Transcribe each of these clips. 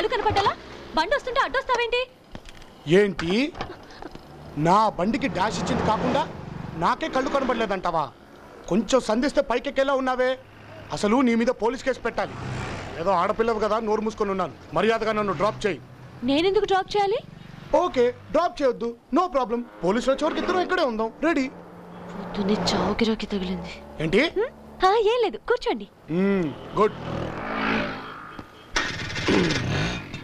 కళ్ళు కనపడ్డాలా? బండి వస్తుంటే అడ్డొస్తావేంటి? ఏంటి నా బండికి డాష్ ఇచ్చింది కాకుండా నాకే కళ్ళు కనబడలేదంటావా? కొంచెం సంధిస్తే పైకెక్కేలా ఉన్నావే. అసలు నీ మీద పోలీస్ కేసు పెట్టాలి. ఏదో ఆడపిల్లవు కదా, నోరు మూసుకొని ఉన్నాను. మర్యాదగా నన్ను డ్రాప్ చేయి. నేనెందుకు డ్రాప్ చేయాలి? ఓకే, డ్రాప్ చేయొద్దు, నో ప్రాబ్లం. పోలీసుల చివరికి ఇద్దరం ఇక్కడే ఉందాం. రెడీ? పొద్దున్నే చావుకిరాకి తగిలింది. ఏంటి? ఏం లేదు, కూర్చోండి. గుడ్.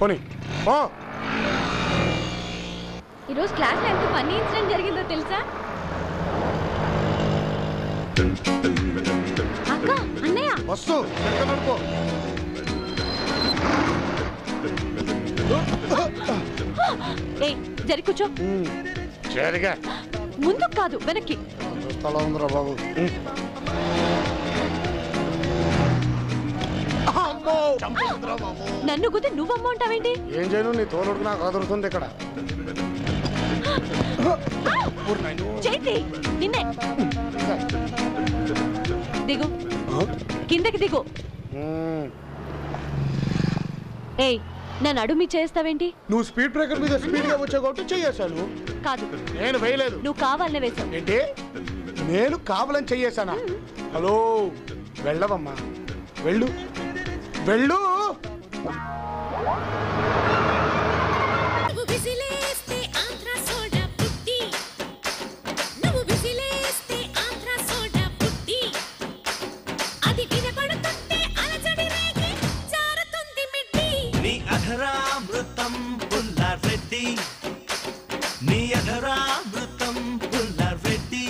పోనీ ఈరోజు క్లాస్లో ఎంత ఫన్నీ ఇన్సిడెంట్ జరిగిందో తెలుసా? అక్క, అన్నయ్య బస్సు నడుకో. ఏయ్, జరి కూర్చో. సరిగా ముందుకు కాదు, వెనక్కి. స్థలం ఉందిరా బాబు. నన్ను గుద్ది నువ్వమ్మ ఉంటావేంటి? ఏం చేయను, నీ తోలుడు నాకు అదురుతుంది ఇక్కడ. చేతి నిన్నే. దిగు, కిందకి దిగు. ఏయ్, నన్ను అడుగు మీ చేస్తావేంటి? నువ్వు స్పీడ్ బ్రేకర్ మీద స్పీడ్ గా వచ్చావు కాబట్టి చెయ్యేశాను. కాదు, నేను వేయలేదు. నువ్వు కావాలనే వేసావు. ఏంటి? నేను కావాలని చెయ్యేశానా? హలో, వెళ్ళవమ్మా, వెళ్ళు వెళ్ళు. అధరామృతం పుల్లారెడ్డి, నీ అధరామృతం పుల్లారెడ్డి.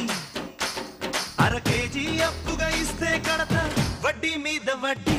అర కేజీ అప్పుగా ఇస్తే కడత వడ్డీ మీద వడ్డీ.